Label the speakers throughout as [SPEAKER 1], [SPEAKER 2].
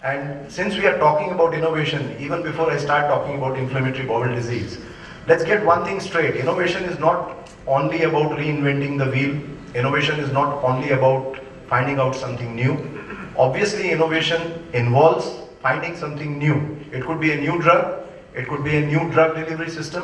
[SPEAKER 1] And since we are talking about innovation, even before I start talking about inflammatory bowel disease, let's get one thing straight. Innovation is not only about reinventing the wheel. Innovation is not only about finding out something new. Obviously, innovation involves finding something new. It could be a new drug, it could be a new drug delivery system,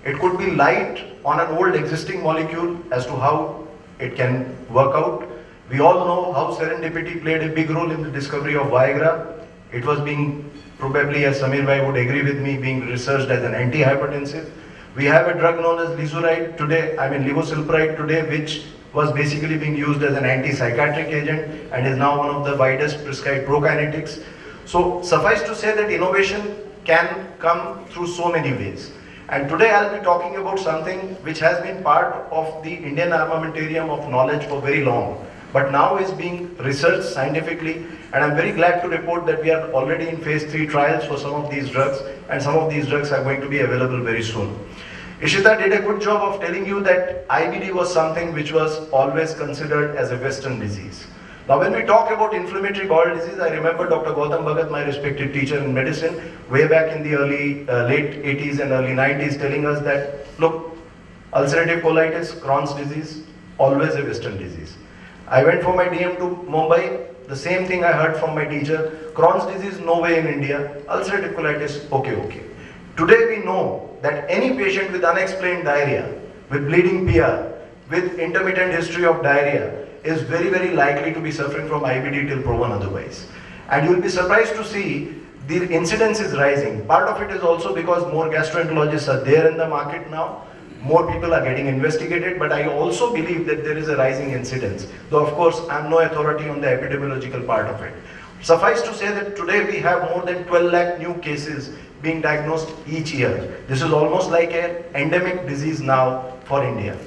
[SPEAKER 1] it could be light on an old existing molecule as to how it can work out. We all know how serendipity played a big role in the discovery of Viagra. It was being, probably as Samir Bhai would agree with me, being researched as an antihypertensive. We have a drug known as Lizuride today, Levosulpiride today, which was basically being used as an antipsychiatric agent and is now one of the widest prescribed prokinetics. So suffice to say that innovation can come through so many ways. And today I'll be talking about something which has been part of the Indian armamentarium of knowledge for very long, but now is being researched scientifically, and I'm very glad to report that we are already in phase 3 trials for some of these drugs, and some of these drugs are going to be available very soon. Ishita did a good job of telling you that IBD was something which was always considered as a Western disease. Now when we talk about inflammatory bowel disease, I remember Dr. Gautam Bhagat, my respected teacher in medicine, way back in the late 80s and early 90s, telling us that, look, ulcerative colitis, Crohn's disease, always a Western disease. I went for my DM to Mumbai, the same thing I heard from my teacher, Crohn's disease, no way in India, ulcerative colitis, okay. Today we know that any patient with unexplained diarrhea, with bleeding PR, with intermittent history of diarrhea, is very likely to be suffering from IBD till proven otherwise. And you will be surprised to see the incidence is rising. Part of it is also because more gastroenterologists are there in the market now, more people are getting investigated, but I also believe that there is a rising incidence. Though of course I am no authority on the epidemiological part of it. Suffice to say that today we have more than 12 lakh new cases being diagnosed each year. This is almost like an endemic disease now for India.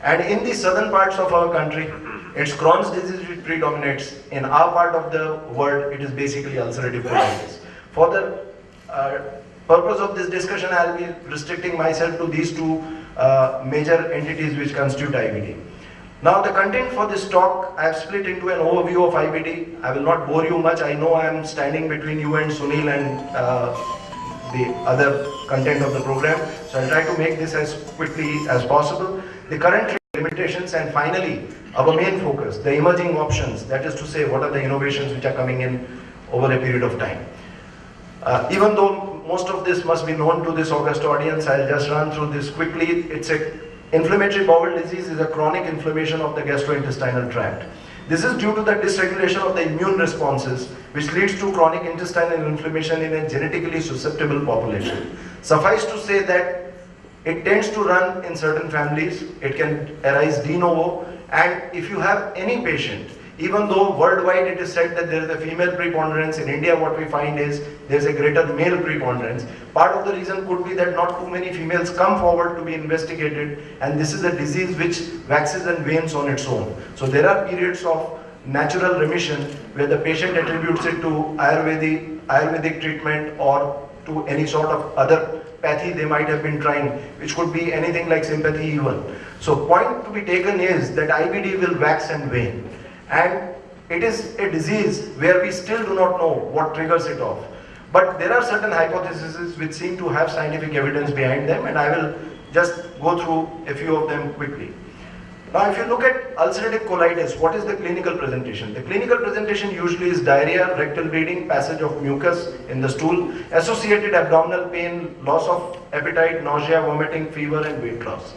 [SPEAKER 1] And in the southern parts of our country, it's Crohn's disease which predominates. In our part of the world, it is basically ulcerative colitis. For the purpose of this discussion, I'll be restricting myself to these two major entities which constitute IBD. Now the content for this talk, I have split into an overview of IBD. I will not bore you much. I know I am standing between you and Sunil and the other content of the program. So I'll try to make this as quickly as possible. The current limitations, and finally, our main focus, the emerging options, that is to say, what are the innovations which are coming in over a period of time. Even though most of this must be known to this august audience, I'll just run through this quickly. Inflammatory bowel disease is a chronic inflammation of the gastrointestinal tract. This is due to the dysregulation of the immune responses, which leads to chronic intestinal inflammation in a genetically susceptible population. Suffice to say that it tends to run in certain families, it can arise de novo, and if you have any patient, even though worldwide it is said that there is a female preponderance, in India what we find is there is a greater male preponderance. Part of the reason could be that not too many females come forward to be investigated, and this is a disease which waxes and wanes on its own. So there are periods of natural remission where the patient attributes it to Ayurvedic treatment or to any sort of other pathy they might have been trying, which could be anything like sympathy even. So point to be taken is that IBD will wax and wane, and it is a disease where we still do not know what triggers it off. But there are certain hypotheses which seem to have scientific evidence behind them, and I will just go through a few of them quickly. Now if you look at ulcerative colitis, what is the clinical presentation? The clinical presentation usually is diarrhea, rectal bleeding, passage of mucus in the stool, associated abdominal pain, loss of appetite, nausea, vomiting, fever, and weight loss.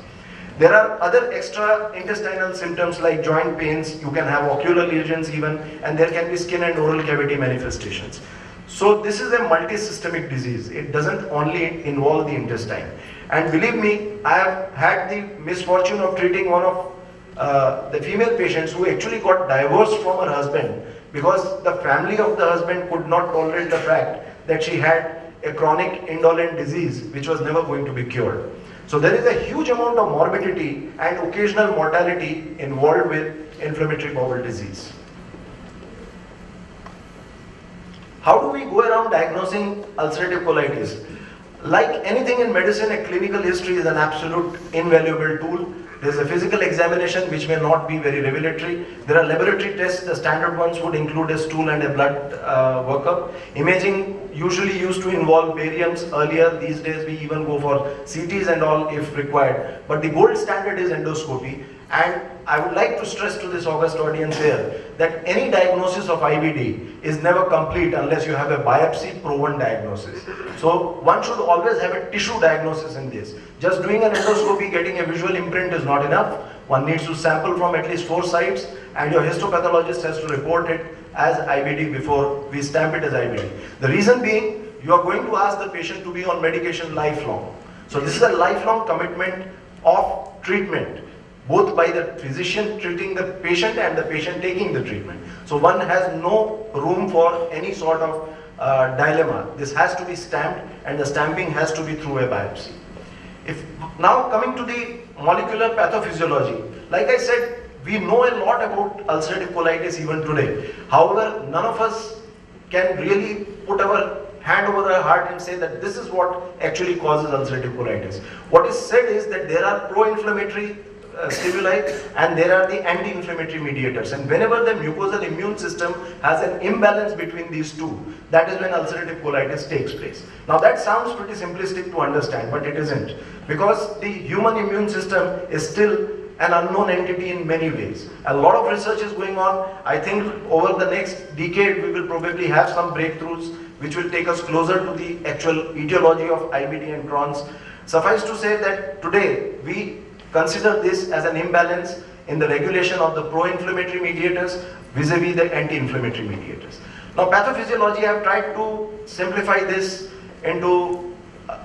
[SPEAKER 1] There are other extra intestinal symptoms like joint pains, you can have ocular lesions even, and there can be skin and oral cavity manifestations. So this is a multi-systemic disease. It doesn't only involve the intestine. And believe me, I have had the misfortune of treating one of the female patients who actually got divorced from her husband because the family of the husband could not tolerate the fact that she had a chronic indolent disease which was never going to be cured. So there is a huge amount of morbidity and occasional mortality involved with inflammatory bowel disease. How do we go around diagnosing ulcerative colitis? Like anything in medicine, a clinical history is an absolute invaluable tool. There's a physical examination which may not be very revelatory. There are laboratory tests. The standard ones would include a stool and a blood workup. Imaging usually used to involve bariums earlier. These days we even go for CTs and all if required. But the gold standard is endoscopy. And I would like to stress to this august audience here that any diagnosis of IBD is never complete unless you have a biopsy proven diagnosis. So one should always have a tissue diagnosis in this. Just doing an endoscopy, getting a visual imprint is not enough. One needs to sample from at least 4 sites and your histopathologist has to report it as IBD before we stamp it as IBD. The reason being, you are going to ask the patient to be on medication lifelong. So this is a lifelong commitment of treatment, both by the physician treating the patient and the patient taking the treatment. So one has no room for any sort of dilemma. This has to be stamped and the stamping has to be through a biopsy. Now coming to the molecular pathophysiology, like I said, we know a lot about ulcerative colitis even today. However, none of us can really put our hand over our heart and say that this is what actually causes ulcerative colitis. What is said is that there are pro-inflammatory stimuli and there are the anti-inflammatory mediators, and whenever the mucosal immune system has an imbalance between these two, that is when ulcerative colitis takes place. Now that sounds pretty simplistic to understand, but it isn't, because the human immune system is still an unknown entity in many ways. A lot of research is going on. I think over the next decade we will probably have some breakthroughs which will take us closer to the actual etiology of IBD and Crohn's. Suffice to say that today we consider this as an imbalance in the regulation of the pro-inflammatory mediators vis-a-vis the anti-inflammatory mediators. Now pathophysiology, I have tried to simplify this into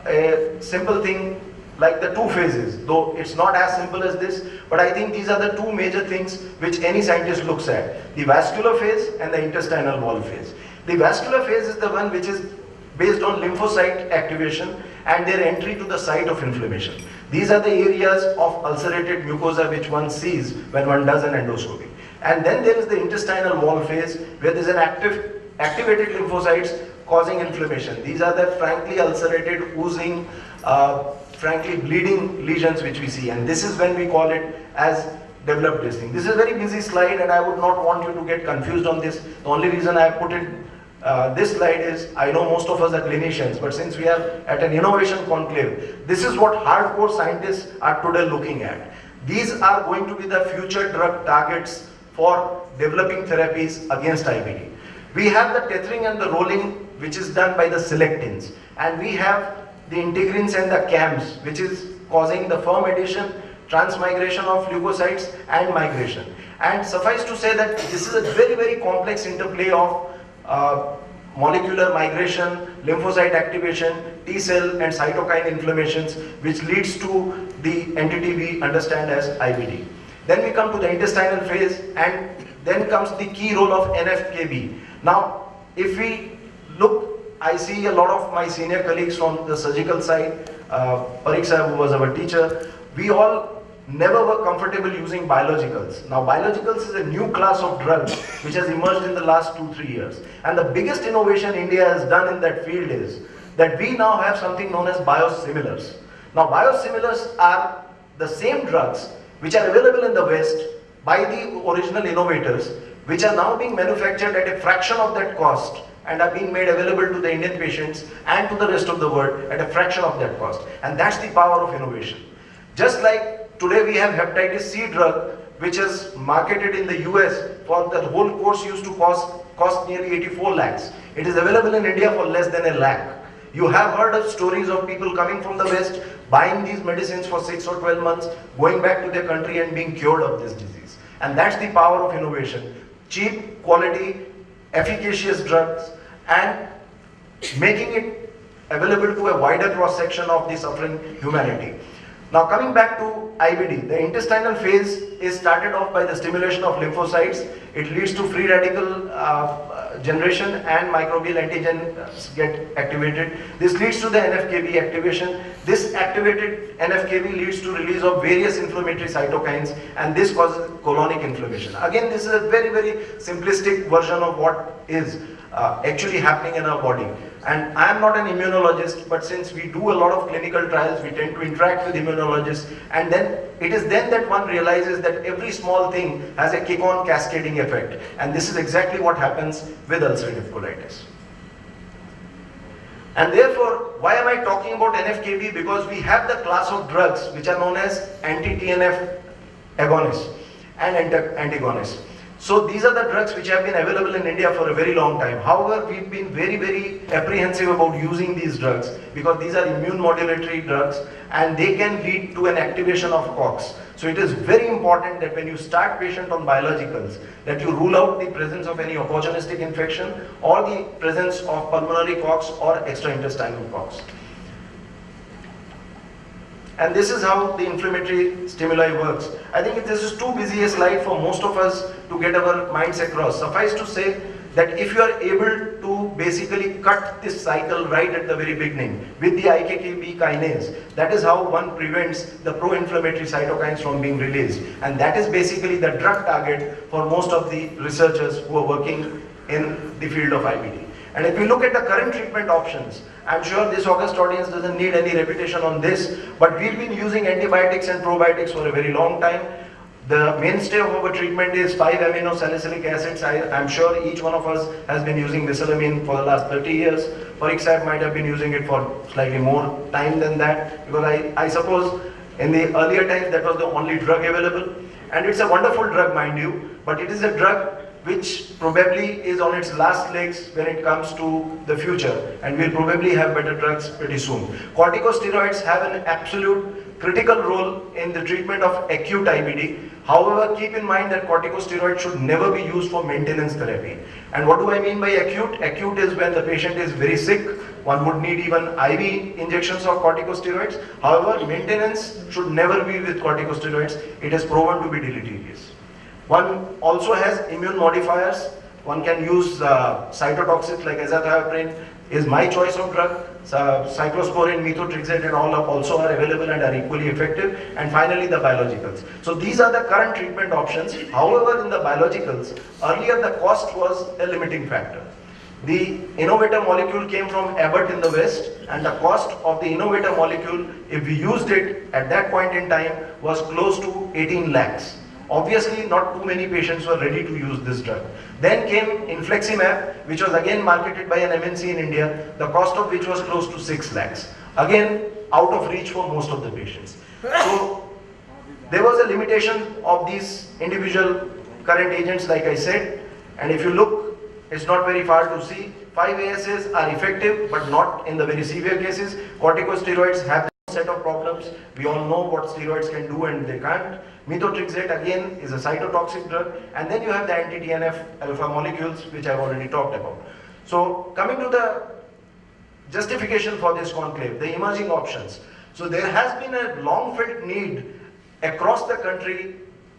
[SPEAKER 1] a simple thing like the 2 phases, though it's not as simple as this, but I think these are the 2 major things which any scientist looks at: the vascular phase and the intestinal wall phase. The vascular phase is the one which is based on lymphocyte activation and their entry to the site of inflammation. These are the areas of ulcerated mucosa which one sees when one does an endoscopy. And then there is the intestinal wall phase where there is an activated lymphocytes causing inflammation. These are the frankly ulcerated, oozing, frankly bleeding lesions which we see, and this is when we call it as developed this thing. This is a very busy slide and I would not want you to get confused on this. The only reason I have put it this slide is, I know most of us are clinicians, but since we are at an innovation conclave, this is what hardcore scientists are today looking at. These are going to be the future drug targets for developing therapies against IBD. We have the tethering and the rolling which is done by the selectins, and we have the integrins and the CAMs which is causing the firm adhesion, transmigration of leukocytes and migration. And suffice to say that this is a very, very complex interplay of molecular migration, lymphocyte activation, T cell and cytokine inflammations, which leads to the entity we understand as IBD. Then we come to the intestinal phase, and then comes the key role of NF-κB. Now, if we look, I see a lot of my senior colleagues from the surgical side, Parikh Sahab, who was our teacher, we all never were comfortable using biologicals. Now biologicals is a new class of drugs which has emerged in the last 2-3 years. And the biggest innovation India has done in that field is that we now have something known as biosimilars. Now biosimilars are the same drugs which are available in the West by the original innovators, which are now being manufactured at a fraction of that cost and are being made available to the Indian patients and to the rest of the world at a fraction of that cost. And that's the power of innovation. Just like today we have hepatitis C drug which is marketed in the US for the whole course used to cost nearly 84 lakhs. It is available in India for less than 1 lakh. You have heard of stories of people coming from the West, buying these medicines for 6 or 12 months, going back to their country and being cured of this disease. And that's the power of innovation. Cheap, quality, efficacious drugs and making it available to a wider cross section of the suffering humanity. Now coming back to IBD, the intestinal phase is started off by the stimulation of lymphocytes. It leads to free radical generation and microbial antigens get activated. This leads to the NF-κB activation. This activated NF-κB leads to release of various inflammatory cytokines, and this causes colonic inflammation. Again, this is a very, very simplistic version of what is. actually happening in our body. And I am not an immunologist, but since we do a lot of clinical trials, we tend to interact with immunologists, and then it is then that one realizes that every small thing has a kick-on cascading effect. And this is exactly what happens with ulcerative colitis. And therefore, why am I talking about NFKB? Because we have the class of drugs which are known as anti-TNF agonists and antagonists. So these are the drugs which have been available in India for a very long time. However, we've been very apprehensive about using these drugs because these are immune modulatory drugs and they can lead to an activation of COX. So it is very important that when you start patient on biologicals, that you rule out the presence of any opportunistic infection or the presence of pulmonary COX or extraintestinal COX. And this is how the inflammatory stimuli works. I think this is too busy a slide for most of us to get our minds across. Suffice to say that if you are able to basically cut this cycle right at the very beginning with the IKKB kinase, that is how one prevents the pro-inflammatory cytokines from being released. And that is basically the drug target for most of the researchers who are working in the field of IBD. And if we look at the current treatment options, I'm sure this august audience doesn't need any repetition on this, but we've been using antibiotics and probiotics for a very long time. The mainstay of our treatment is 5-aminosalicylic acids. I'm sure each one of us has been using mesalamine for the last 30 years. Parikshit might have been using it for slightly more time than that, because I suppose in the earlier times that was the only drug available. And it's a wonderful drug, mind you, but it is a drug which probably is on its last legs when it comes to the future, and we'll probably have better drugs pretty soon. Corticosteroids have an absolute critical role in the treatment of acute IBD. However, keep in mind that corticosteroids should never be used for maintenance therapy. And what do I mean by acute? Acute is when the patient is very sick. One would need even IV injections of corticosteroids. However, maintenance should never be with corticosteroids. It is proven to be deleterious. One also has immune modifiers. One can use cytotoxics like azathioprine is my choice of drug. Cyclosporin, methotrexate and all also are available and are equally effective. And finally the biologicals. So these are the current treatment options. However, in the biologicals, earlier the cost was a limiting factor. The innovator molecule came from Abbott in the West, and the cost of the innovator molecule, if we used it at that point in time, was close to 18 lakhs. Obviously, not too many patients were ready to use this drug. Then came infliximab, which was again marketed by an MNC in India, the cost of which was close to 6 lakhs. Again, out of reach for most of the patients. So, there was a limitation of these individual current agents, like I said, and if you look, it's not very far to see. 5-ASAs are effective, but not in the very severe cases. Corticosteroids have a set of problems. We all know what steroids can do and they can't. Methotrexate again is a cytotoxic drug, and then you have the anti-TNF alpha molecules, which I've already talked about. So coming to the justification for this conclave, the emerging options. So there has been a long felt need across the country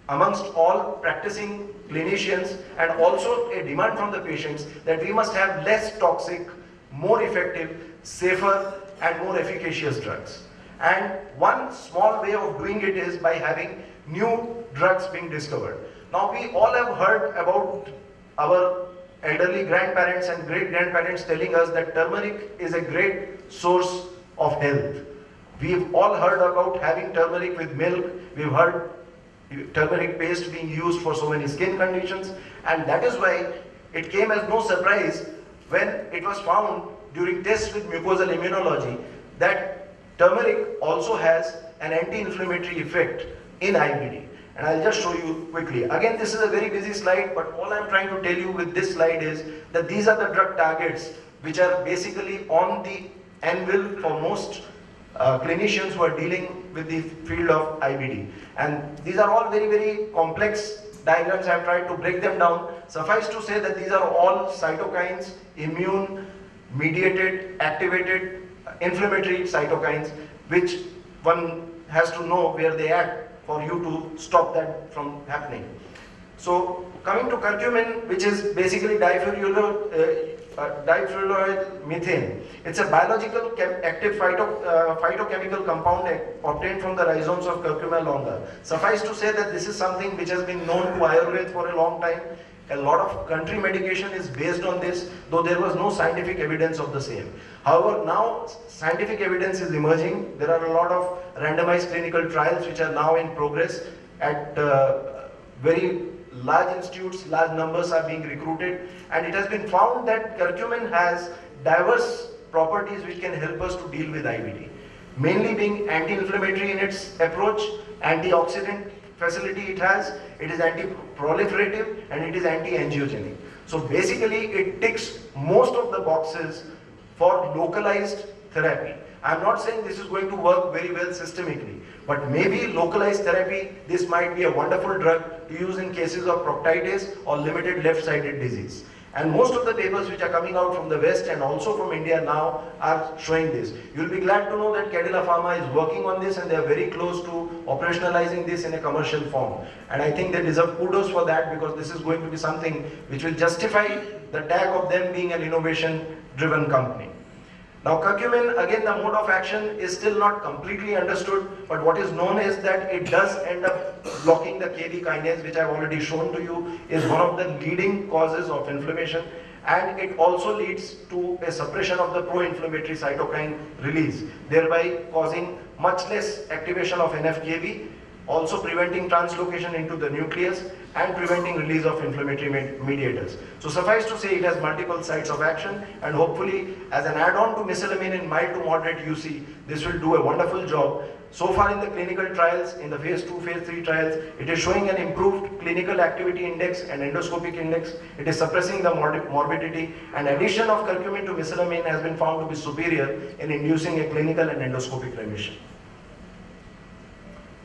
[SPEAKER 1] amongst all practicing clinicians, and also a demand from the patients that we must have less toxic, more effective, safer and more efficacious drugs. And one small way of doing it is by having new drugs being discovered. Now we all have heard about our elderly grandparents and great-grandparents telling us that turmeric is a great source of health. We've all heard about having turmeric with milk. We've heard turmeric paste being used for so many skin conditions, and that is why it came as no surprise when it was found during tests with mucosal immunology that turmeric also has an anti-inflammatory effect in IBD. And I'll just show you quickly. Again, this is a very busy slide, but all I'm trying to tell you with this slide is that these are the drug targets which are basically on the anvil for most clinicians who are dealing with the field of IBD. And these are all very complex diagrams. I've tried to break them down. Suffice to say that these are all cytokines, immune mediated, activated, inflammatory cytokines, which one has to know where they act for you to stop that from happening. So coming to curcumin, which is basically difluoroyl methane. It's a biological active phytochemical compound obtained from the rhizomes of Curcuma longa. Suffice to say that this is something which has been known to Ayurveda for a long time. A lot of country medication is based on this, though there was no scientific evidence of the same. However, now scientific evidence is emerging. There are a lot of randomized clinical trials which are now in progress at very large institutes. Large numbers are being recruited, and it has been found that curcumin has diverse properties which can help us to deal with IBD. Mainly being anti-inflammatory in its approach, antioxidant facility it is anti-proliferative, and it is anti-angiogenic. So basically it ticks most of the boxes for localized therapy. I'm not saying this is going to work very well systemically, but maybe localized therapy, this might be a wonderful drug to use in cases of proctitis or limited left-sided disease. And most of the papers which are coming out from the West and also from India now are showing this. You'll be glad to know that Cadila Pharma is working on this, and they are very close to operationalizing this in a commercial form. And I think they deserve kudos for that, because this is going to be something which will justify the tag of them being an innovation-driven company. Now curcumin, again, the mode of action is still not completely understood, but what is known is that it does end up blocking the KB kinase, which I've already shown to you is one of the leading causes of inflammation, and it also leads to a suppression of the pro-inflammatory cytokine release, thereby causing much less activation of NF-κB, also preventing translocation into the nucleus and preventing release of inflammatory mediators. So suffice to say, it has multiple sites of action, and hopefully as an add-on to mesalamine in mild to moderate UC, this will do a wonderful job. So far in the clinical trials, in the phase 2, phase 3 trials, it is showing an improved clinical activity index and endoscopic index. It is suppressing the morbidity, and addition of curcumin to mesalamine has been found to be superior in inducing a clinical and endoscopic remission.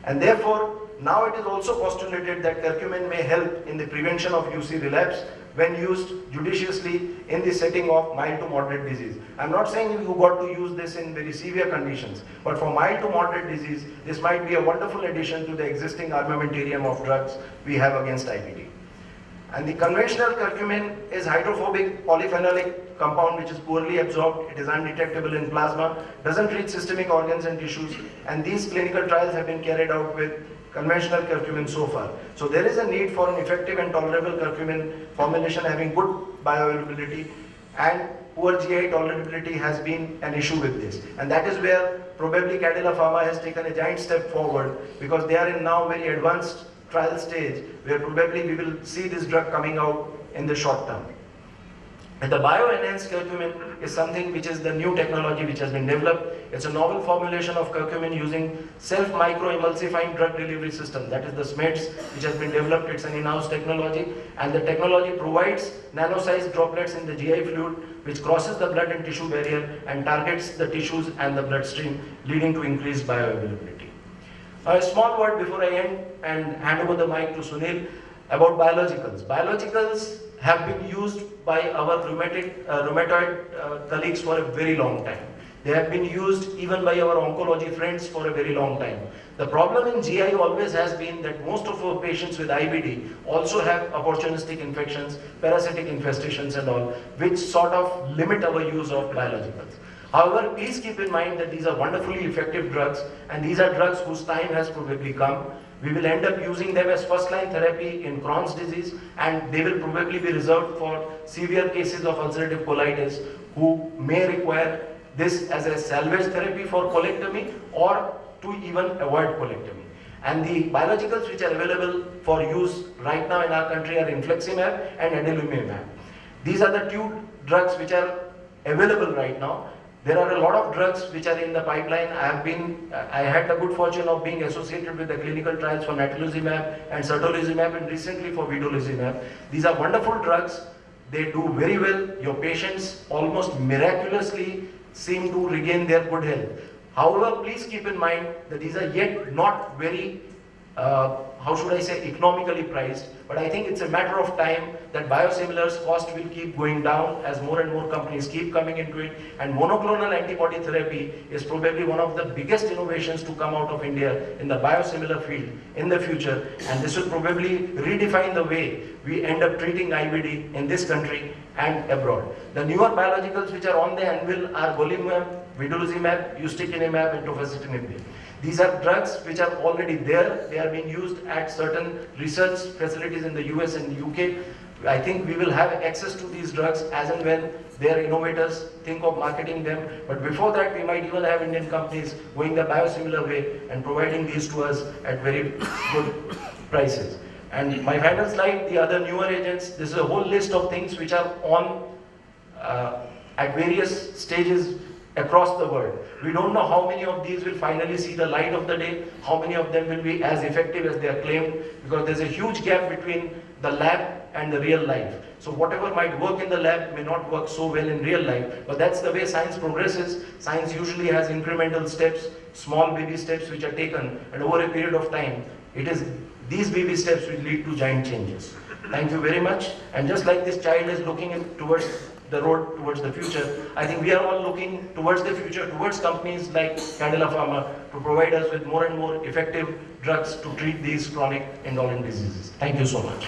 [SPEAKER 1] And therefore, now it is also postulated that curcumin may help in the prevention of UC relapse when used judiciously in the setting of mild to moderate disease. I'm not saying you got to use this in very severe conditions, but for mild to moderate disease, this might be a wonderful addition to the existing armamentarium of drugs we have against IBD. And the conventional curcumin is hydrophobic polyphenolic compound which is poorly absorbed, it is undetectable in plasma, doesn't reach systemic organs and tissues, and these clinical trials have been carried out with conventional curcumin so far. So there is a need for an effective and tolerable curcumin formulation having good bioavailability, and poor GI tolerability has been an issue with this. And that is where probably Cadila Pharma has taken a giant step forward, because they are in now very advanced trial stage where probably we will see this drug coming out in the short term. And the bio-enhanced curcumin is something which is the new technology which has been developed. It's a novel formulation of curcumin using self-micro-emulsifying drug delivery system, that is the SMEDS, which has been developed. It's an in-house technology, and the technology provides nano-sized droplets in the GI fluid which crosses the blood and tissue barrier and targets the tissues and the bloodstream, leading to increased bioavailability. A small word before I end and hand over the mic to Sunil about biologicals. Biologicals have been used by our rheumatoid colleagues for a very long time. They have been used even by our oncology friends for a very long time. The problem in GI always has been that most of our patients with IBD also have opportunistic infections, parasitic infestations and all, which sort of limit our use of biologicals. However, please keep in mind that these are wonderfully effective drugs, and these are drugs whose time has probably come. We will end up using them as first-line therapy in Crohn's disease, and they will probably be reserved for severe cases of ulcerative colitis who may require this as a salvage therapy for colectomy or to even avoid colectomy. And the biologicals which are available for use right now in our country are infliximab and adalimumab. These are the two drugs which are available right now. There are a lot of drugs which are in the pipeline. I had the good fortune of being associated with the clinical trials for natalizumab and certolizumab, and recently for vedolizumab. These are wonderful drugs. They do very well. Your patients almost miraculously seem to regain their good health. However, please keep in mind that these are yet not very, how should I say, economically priced. But I think it's a matter of time that biosimilars cost will keep going down as more and more companies keep coming into it. And monoclonal antibody therapy is probably one of the biggest innovations to come out of India in the biosimilar field in the future. And this will probably redefine the way we end up treating IBD in this country and abroad. The newer biologicals which are on the anvil are golimumab, vedolizumab, ustekinumab, and tofacitinib. These are drugs which are already there. They are being used at certain research facilities in the US and the UK
[SPEAKER 2] I think we will have access to these drugs as and when their innovators think of marketing them. But before that, we might even have Indian companies going the biosimilar way and providing these to us at very good prices. And my final slide, the other newer agents, this is a whole list of things which are on at various stages across the world. We don't know how many of these will finally see the light of the day, how many of them will be as effective as they are claimed, because there's a huge gap between the lab and the real life. So whatever might work in the lab may not work so well in real life, but that's the way science progresses. Science usually has incremental steps, small baby steps which are taken, and over a period of time, it is these baby steps will lead to giant changes. Thank you very much. And just like this child is looking towards the road towards the future, I think we are all looking towards the future, towards companies like Cadila Pharma to provide us with more and more effective drugs to treat these chronic indolent diseases. Thank you so much.